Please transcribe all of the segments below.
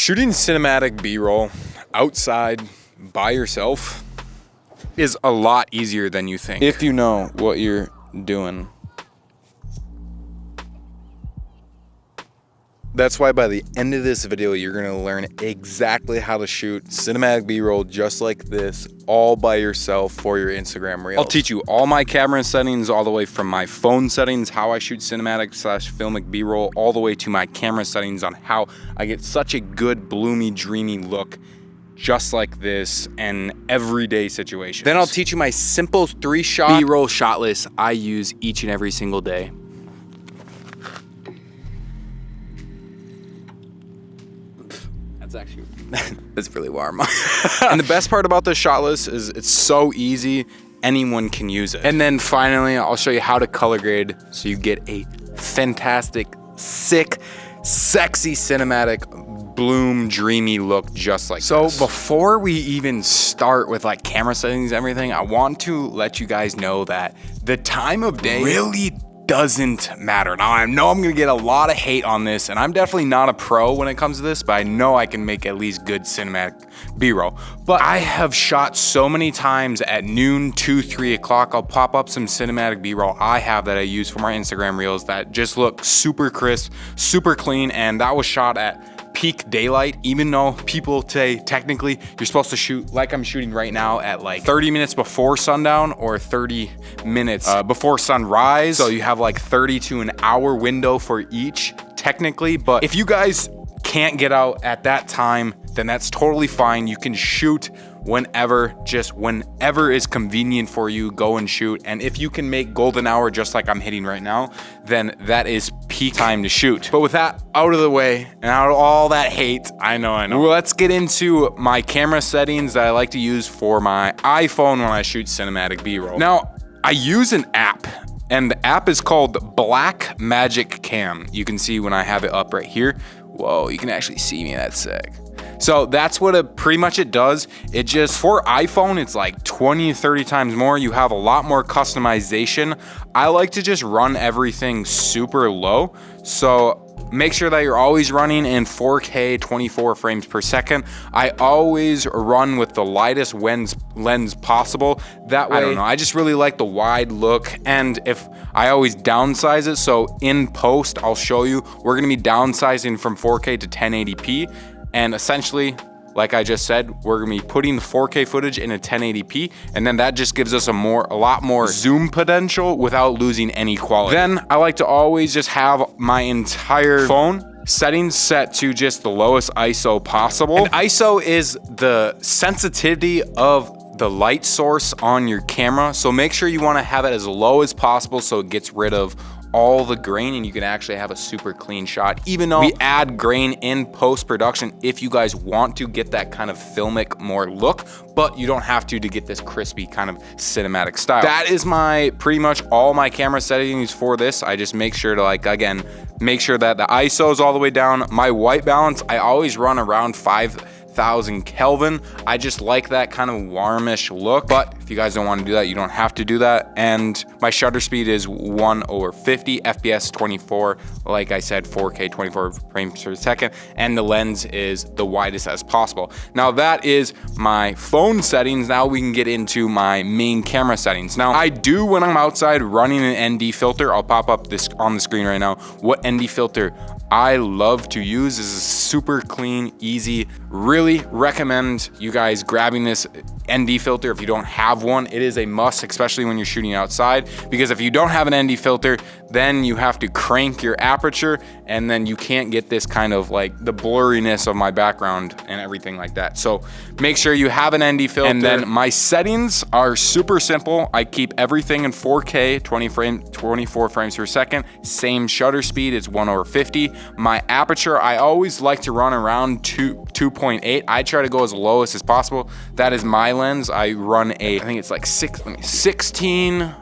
Shooting cinematic B-roll outside by yourself is a lot easier than you think, if you know what you're doing. That's why by the end of this video, you're gonna learn exactly how to shoot cinematic B-roll just like this, all by yourself for your Instagram Reels. I'll teach you all my camera settings, all the way from my phone settings, how I shoot cinematic/filmic B-roll, all the way to my camera settings on how I get such a good, bloomy, dreamy look just like this in everyday situations. Then I'll teach you my simple 3-shot B-roll shot list I use each and every single day. That's really warm. And the best part about this shot list is it's so easy, anyone can use it. And then finally, I'll show you how to color grade so you get a fantastic, sick, sexy cinematic bloom, dreamy look just like this. So before we even start with like camera settings and everything, I want to let you guys know that the time of day really doesn't matter. Now I know I'm gonna get a lot of hate on this, and I'm definitely not a pro when it comes to this, but I know I can make at least good cinematic B-roll. But I have shot so many times at noon, 2, 3 o'clock. I'll pop up some cinematic B-roll I have that I use for my Instagram Reels that just look super crisp, super clean, and that was shot at peak daylight, even though people say technically you're supposed to shoot like I'm shooting right now at like 30 minutes before sundown or 30 minutes before sunrise. So you have like 30 to an hour window for each technically. But if you guys can't get out at that time, then that's totally fine. You can shoot whenever, just whenever is convenient for you, go and shoot. And if you can make golden hour just like I'm hitting right now, then that is peak time to shoot. But with that out of the way and out of all that hate, I know. Well, let's get into my camera settings that I like to use for my iPhone when I shoot cinematic B-roll. Now, I use an app, and the app is called Blackmagic Cam. You can see when I have it up right here. Whoa, you can actually see me, that's sick. So that's what it pretty much it does. It just, for iPhone, it's like 20 to 30 times more. You have a lot more customization. I like to just run everything super low. So make sure that you're always running in 4K 24 frames per second. I always run with the lightest lens possible. That way, I don't know, I just really like the wide look. And if I always downsize it, so in post, I'll show you, we're gonna be downsizing from 4K to 1080p. And essentially, like I just said, we're gonna be putting the 4K footage in a 1080p, and then that just gives us a lot more zoom potential without losing any quality. Then I like to always just have my entire phone settings set to just the lowest ISO possible. And ISO is the sensitivity of the light source on your camera. So make sure you wanna have it as low as possible so it gets rid of all the grain and you can actually have a super clean shot, even though we add grain in post-production if you guys want to get that kind of filmic more look, but you don't have to get this crispy kind of cinematic style. That is my pretty much all my camera settings for this. I just make sure to, like, again, make sure that the ISO is all the way down. My white balance, I always run around 5,000 Kelvin. I just like that kind of warmish look, but if you guys don't want to do that, you don't have to do that. And my shutter speed is 1/50, FPS 24, like I said, 4K 24 frames per second, and the lens is the widest as possible. Now that is my phone settings. Now we can get into my main camera settings. Now I do, when I'm outside running an ND filter, I'll pop up this on the screen right now, what ND filter I love to use. Is a super clean, easy. Really recommend you guys grabbing this ND filter if you don't have one. It is a must, especially when you're shooting outside, because if you don't have an ND filter, then you have to crank your aperture, and then you can't get this kind of like the blurriness of my background and everything like that. So make sure you have an ND filter. And then my settings are super simple. I keep everything in 4K 24 frames per second. Same shutter speed, it's 1/50. My aperture, I always like to run around 2.8. I try to go as low as possible. That is my lens. I run I think it's like 16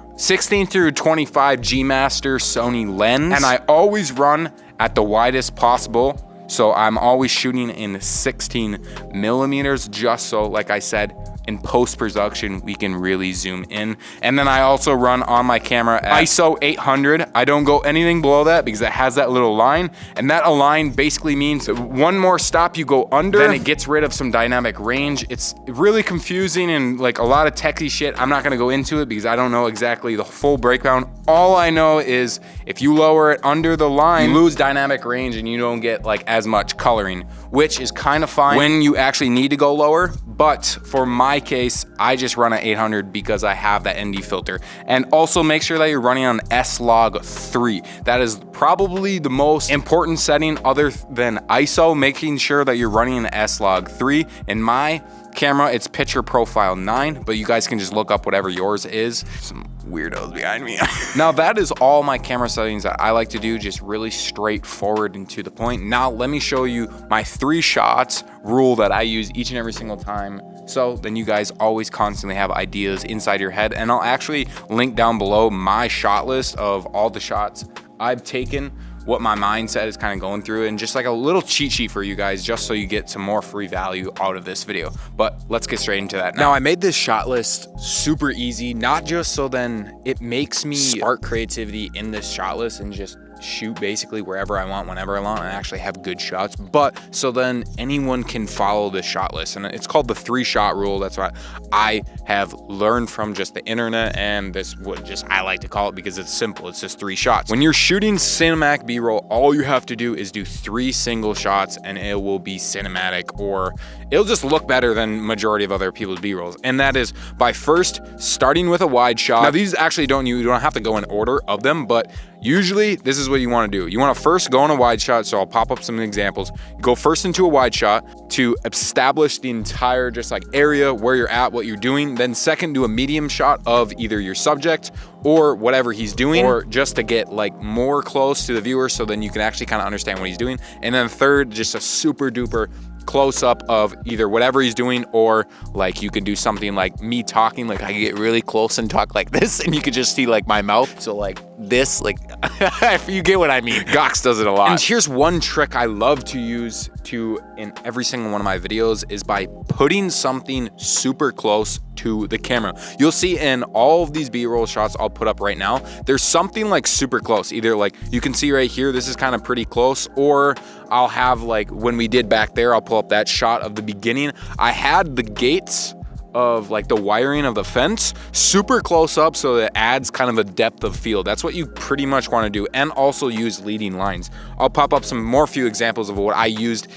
through 25 G Master Sony lens. And I always run at the widest possible. So I'm always shooting in 16 millimeters, just so, like I said, in post-production, we can really zoom in. And then I also run on my camera at ISO 800. I don't go anything below that because it has that little line. And that line basically means one more stop you go under, then it gets rid of some dynamic range. It's really confusing and like a lot of techie shit. I'm not gonna go into it because I don't know exactly the full breakdown. All I know is if you lower it under the line, you lose dynamic range and you don't get like as much coloring, which is kind of fine when you actually need to go lower. But for my case, I just run at 800 because I have that ND filter. And also make sure that you're running on S-Log 3. That is probably the most important setting other than ISO, making sure that you're running an S-Log 3. In my camera, it's picture profile 9, but you guys can just look up whatever yours is. Some weirdos behind me. Now that is all my camera settings that I like to do, just really straightforward and to the point. Now let me show you my 3 shots rule that I use each and every single time. So then you guys always constantly have ideas inside your head, and I'll actually link down below my shot list of all the shots I've taken, what my mindset is kind of going through, and just like a little cheat sheet for you guys, just so you get some more free value out of this video. But let's get straight into that now. I made this shot list super easy, not just so then it makes me spark creativity in this shot list and just shoot basically wherever I want, whenever I want, and actually have good shots, but so then anyone can follow this shot list. And it's called the 3-shot rule. That's what I have learned from just the internet, and this what just I like to call it because it's simple. It's just 3 shots. When you're shooting cinematic B-roll, all you have to do is do 3 single shots and it will be cinematic, or it'll just look better than majority of other people's B-rolls. And that is by first starting with a wide shot. Now these actually you don't have to go in order of them, but usually this is what you want to do. You want to first go on a wide shot. So I'll pop up some examples. Go first into a wide shot to establish the entire just like area where you're at, what you're doing. Then second, do a medium shot of either your subject or whatever he's doing, or just to get like more close to the viewer so then you can actually kind of understand what he's doing. And then third, just a super duper close up of either whatever he's doing, or like you can do something like me talking, like I can get really close and talk like this and you could just see like my mouth. So like this, like if you get what I mean. Gox does it a lot. And here's one trick I love to use in every single one of my videos is by putting something super close to the camera. You'll see in all of these B-roll shots I'll put up right now, there's something like super close. Either like you can see right here, this is kind of pretty close, or I'll have like when we did back there, I'll pull up that shot of the beginning. I had the gates of like the wiring of the fence super close up so that it adds kind of a depth of field. That's what you pretty much want to do, and also use leading lines. I'll pop up some more few examples of what I used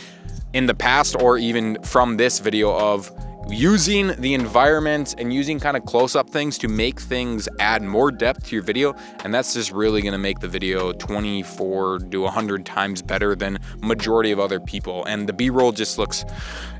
in the past, or even from this video, of using the environment and using kind of close-up things to make things add more depth to your video. And that's just really going to make the video 24 to 100 times better than majority of other people. And the B-roll just looks,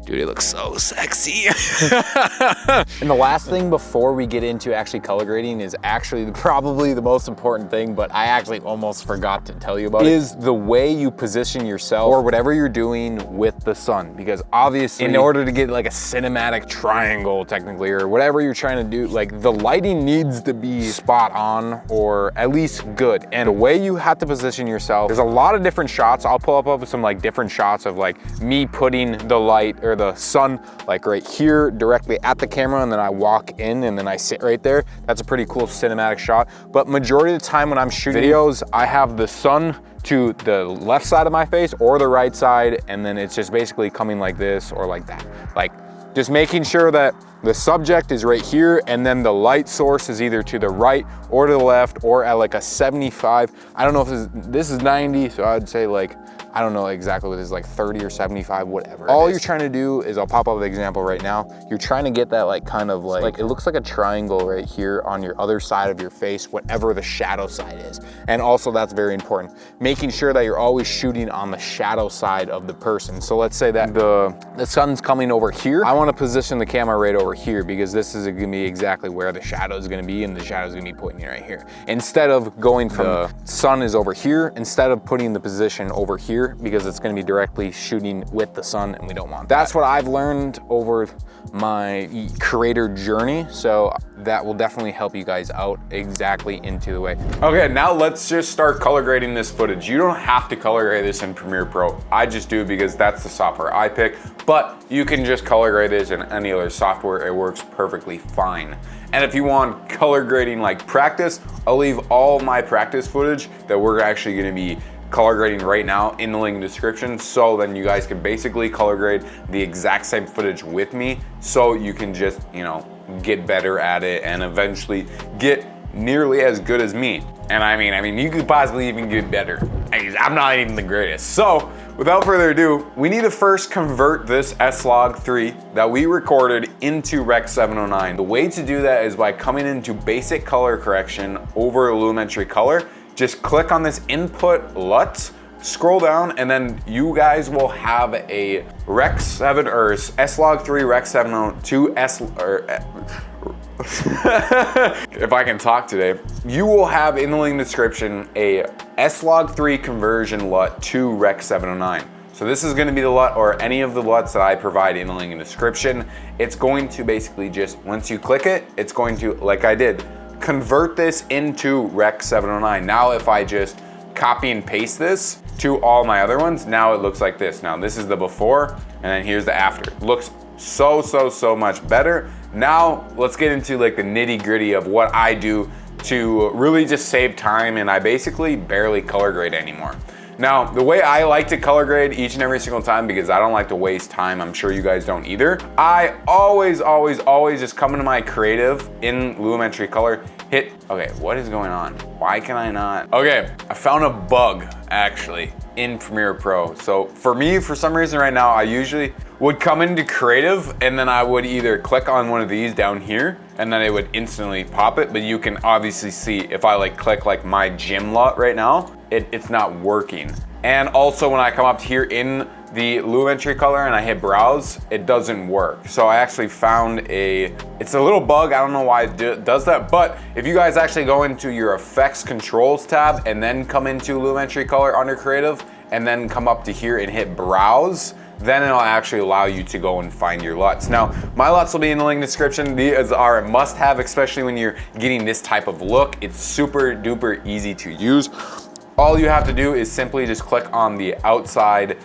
dude, it looks so sexy. And the last thing before we get into actually color grading is actually probably the most important thing, but I actually almost forgot to tell you about it, is the way you position yourself or whatever you're doing with the sun. Because obviously in order to get like a cinematic triangle technically, or whatever you're trying to do, like the lighting needs to be spot on, or at least good. And the way you have to position yourself, there's a lot of different shots. I'll pull up some like different shots of like me putting the light or the sun like right here directly at the camera, and then I walk in and then I sit right there. That's a pretty cool cinematic shot. But majority of the time when I'm shooting videos, I have the sun to the left side of my face or the right side, and then it's just basically coming like this or like that. Like just making sure that the subject is right here, and then the light source is either to the right or to the left, or at like a 75. I don't know if this is 90, so I'd say like, I don't know exactly what this is, like 30 or 75, whatever. All you're trying to do is, I'll pop up the example right now. You're trying to get that like kind of like it looks like a triangle right here on your other side of your face, whatever the shadow side is. And also that's very important, making sure that you're always shooting on the shadow side of the person. So let's say that the sun's coming over here. I want to position the camera right over here, because this is going to be exactly where the shadow is going to be, and the shadow is going to be pointing right here. Instead of going from the sun is over here, instead of putting the position over here, brighter because it's gonna be directly shooting with the sun, and we don't want that. That's what I've learned over my creator journey, so that will definitely help you guys out exactly into the way. Okay, now let's just start color grading this footage. You don't have to color grade this in Premiere Pro. I just do because that's the software I pick, but you can just color grade this in any other software. It works perfectly fine. And if you want color grading like practice, I'll leave all my practice footage that we're actually gonna be color grading right now in the link in the description, so then you guys can basically color grade the exact same footage with me, so you can just, you know, get better at it and eventually get nearly as good as me. And I mean, you could possibly even get better. I'm not even the greatest. So without further ado, we need to first convert this S-Log3 that we recorded into Rec 709. The way to do that is by coming into basic color correction over Lumetri Color. Just click on this input LUT, scroll down, and then you guys will have a Rec 7 or S-Log3 Rec 702 if I can talk today, you will have in the link description a S-Log3 conversion LUT to Rec 709. So this is gonna be the LUT or any of the LUTs that I provide in the link in the description. It's going to basically just, once you click it, it's going to, like I did, convert this into Rec 709. Now if I just copy and paste this to all my other ones, now it looks like this. Now this is the before, and then here's the after. Looks so much better. Now let's get into like the nitty gritty of what I do to really just save time, and I basically barely color grade anymore. Now, the way I like to color grade each and every single time, because I don't like to waste time, I'm sure you guys don't either, I always just come into my creative in Lumetri Color, hit, okay, what is going on? Why can I not? Okay, I found a bug actually in Premiere Pro. So for me, for some reason right now, I usually would come into creative and then I would either click on one of these down here and then it would instantly pop it. But you can obviously see if I like click like my gym LUT right now, it's not working. And also when I come up here in the Lumetri Color and I hit browse, it doesn't work. So I actually found it's a little bug. I don't know why it does that, but if you guys actually go into your effects controls tab and then come into Lumetri Color under creative and then come up to here and hit browse, then it'll actually allow you to go and find your LUTs. Now, my LUTs will be in the link description. These are a must have, especially when you're getting this type of look. It's super duper easy to use. All you have to do is simply just click on the outside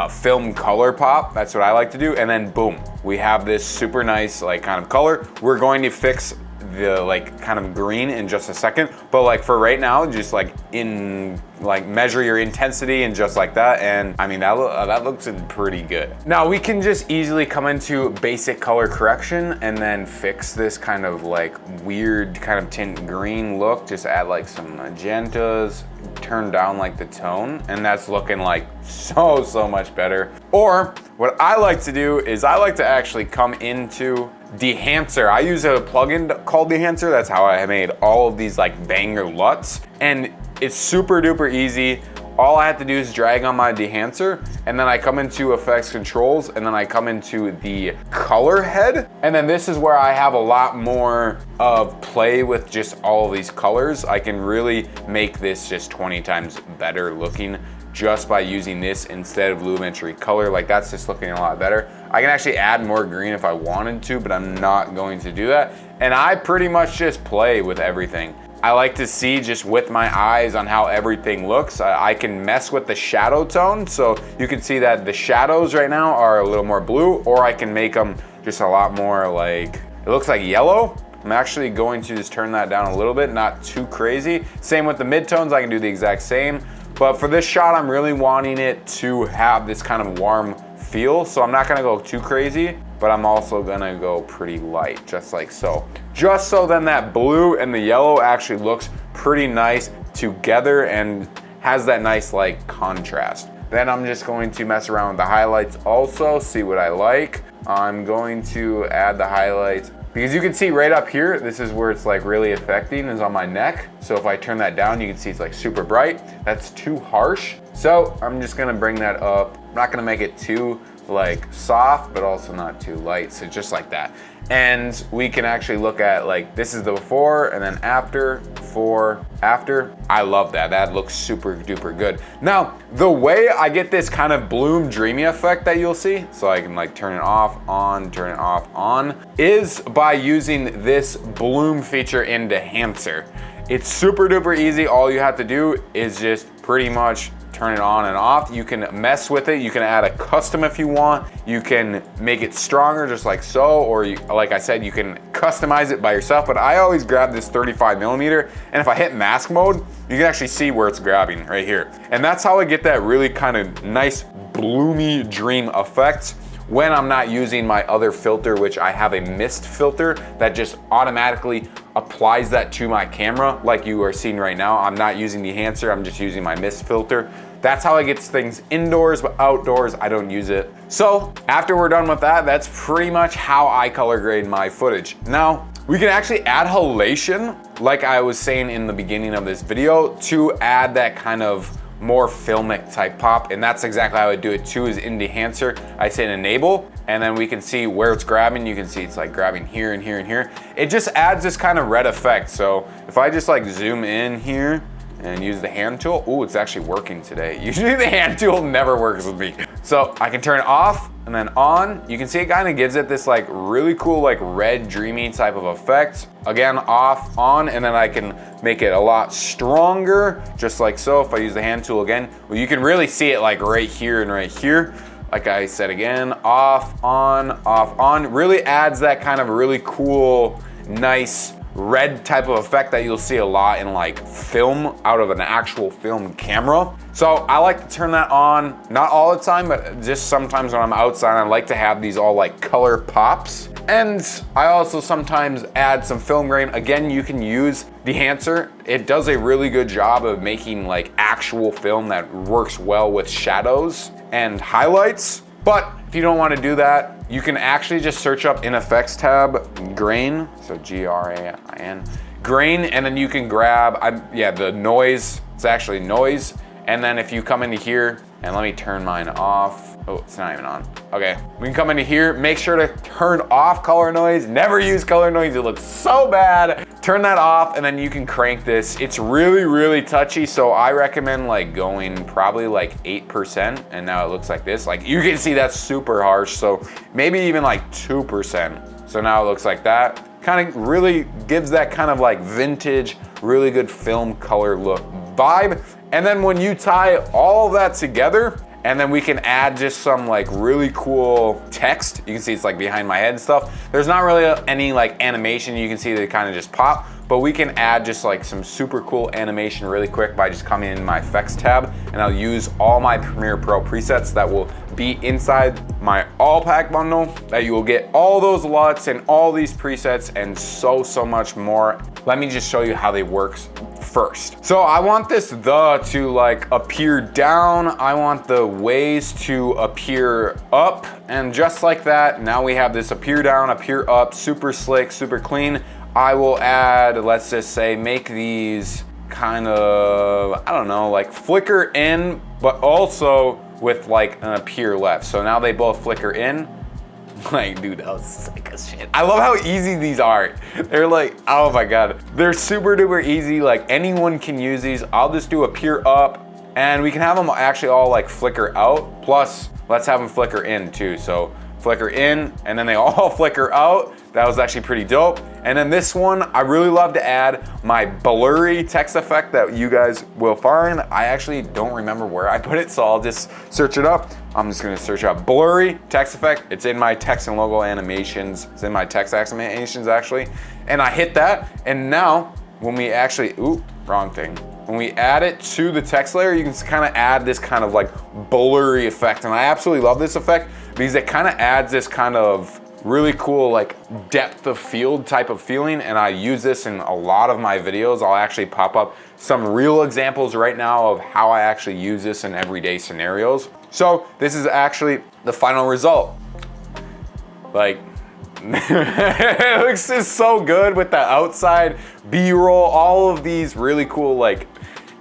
film color pop. That's what I like to do. And then boom, we have this super nice like kind of color. We're going to fix the like kind of green in just a second. But like for right now, just like measure your intensity and just like that. And I mean, that looks pretty good. Now we can just easily come into basic color correction and then fix this kind of like weird kind of tint green look. Just add like some magentas, turn down like the tone, and that's looking like so much better. Or what I like to do is I like to actually come into Dehancer. I use a plugin called Dehancer. That's how I made all of these like banger LUTs, and it's super duper easy. All I have to do is drag on my Dehancer, and then I come into effects controls, and then I come into the color head, and then this is where I have a lot more of play with just all of these colors. I can really make this just 20 times better looking just by using this instead of Lumetri Color. Like that's just looking a lot better. I can actually add more green if I wanted to, but I'm not going to do that. And I pretty much just play with everything. I like to see just with my eyes on how everything looks. I can mess with the shadow tone. So you can see that the shadows right now are a little more blue, or I can make them just a lot more like, it looks like yellow. I'm actually going to just turn that down a little bit, not too crazy. Same with the midtones, I can do the exact same. But for this shot, I'm really wanting it to have this kind of warm feel. So I'm not gonna go too crazy, but I'm also gonna go pretty light, just like so. Just so then that blue and the yellow actually looks pretty nice together and has that nice like contrast. Then I'm just going to mess around with the highlights also, see what I like. I'm going to add the highlights because you can see right up here, this is where it's like really affecting, is on my neck. So if I turn that down, you can see it's like super bright. That's too harsh. So I'm just gonna bring that up I'm not gonna make it too like soft, but also not too light. So just like that. And we can actually look at like, this is the before and then after, before, after. I love that. That looks super duper good. Now, the way I get this kind of bloom dreamy effect that you'll see, so I can like turn it off, on, turn it off, on, is by using this bloom feature in Dehancer. It's super duper easy. All you have to do is just pretty much turn it on and off. You can mess with it. You can add a custom if you want. You can make it stronger just like so, or you, like I said, you can customize it by yourself, but I always grab this 35mm, and if I hit mask mode, you can actually see where it's grabbing right here. And that's how I get that really kind of nice bloomy dream effect when I'm not using my other filter, which I have a mist filter that just automatically applies that to my camera like you are seeing right now. I'm not using the Dehancer, I'm just using my mist filter. That's how I get things indoors, but outdoors, I don't use it. So after we're done with that, that's pretty much how I color grade my footage. Now, we can actually add halation, like I was saying in the beginning of this video, to add that kind of more filmic type pop, and that's exactly how I do it too, is in Dehancer. I say enable, and then we can see where it's grabbing. You can see it's like grabbing here and here and here. It just adds this kind of red effect. So if I just like zoom in here and use the hand tool, ooh, it's actually working today. Usually the hand tool never works with me. So I can turn it off and then on. You can see it kind of gives it this like really cool like red dreamy type of effect. Again, off, on, and then I can make it a lot stronger, just like so. If I use the hand tool again, well, you can really see it like right here and right here. Like I said again, off, on, really adds that kind of really cool, nice red type of effect that you'll see a lot in like film, out of an actual film camera. So I like to turn that on, not all the time, but just sometimes when I'm outside, I like to have these all like color pops. And I also sometimes add some film grain. Again, you can use Dehancer. It does a really good job of making like actual film that works well with shadows and highlights. But if you don't want to do that, you can actually just search up in effects tab, grain, so G-R-A-I-N, grain, and then you can grab, the noise, it's actually noise. And then if you come into here, and let me turn mine off. Oh, it's not even on. Okay, we can come into here, make sure to turn off color noise. Never use color noise, it looks so bad. Turn that off, and then you can crank this. It's really, really touchy, so I recommend like going probably like 8%, and now it looks like this. Like you can see that's super harsh, so maybe even like 2%. So now it looks like that. Kind of really gives that kind of like vintage, really good film color look vibe. And then when you tie all of that together, and then we can add just some like really cool text. You can see it's like behind my head and stuff. There's not really any like animation. You can see they kind of just pop, but we can add just like some super cool animation really quick by just coming in my effects tab, and I'll use all my Premiere Pro presets that will be inside my all pack bundle, that you will get all those LUTs and all these presets and so much more. Let me just show you how they work first. So I want this the to like appear down. I want the ways to appear up, and just like that, now we have this appear down, appear up, super slick, super clean. I will add, let's just say, make these kind of, I don't know, like flicker in, but also with like an appear left. So now they both flicker in. Like, dude, that was sick as shit. I love how easy these are. They're like, oh my God. They're super duper easy. Like anyone can use these. I'll just do appear up, and we can have them actually all like flicker out. Plus, let's have them flicker in too. So flicker in, and then they all flicker out. That was actually pretty dope. And then this one, I really love to add my blurry text effect that you guys will find. I actually don't remember where I put it, so I'll just search it up. I'm just gonna search up blurry text effect. It's in my text and logo animations. It's in my text animations actually. And I hit that, and now when we actually, ooh, wrong thing. When we add it to the text layer, you can kind of add this kind of like blurry effect. And I absolutely love this effect because it kind of adds this kind of really cool like depth of field type of feeling, and I use this in a lot of my videos. I'll actually pop up some real examples right now of how I actually use this in everyday scenarios. So this is actually the final result. Like, it looks just so good with the outside B-roll, all of these really cool like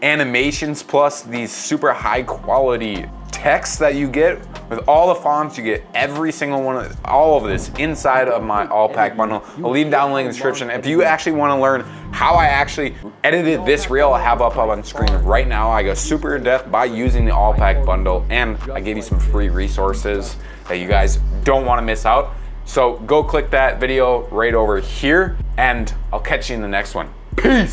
animations, plus these super high quality text that you get with all the fonts. You get every single one of all of this inside of my all-pack bundle. I'll leave down the link in the description. If you actually want to learn how I actually edited this reel, I have up on screen right now. I go super in depth by using the all-pack bundle, and I gave you some free resources that you guys don't want to miss out. So go click that video right over here, and I'll catch you in the next one. Peace.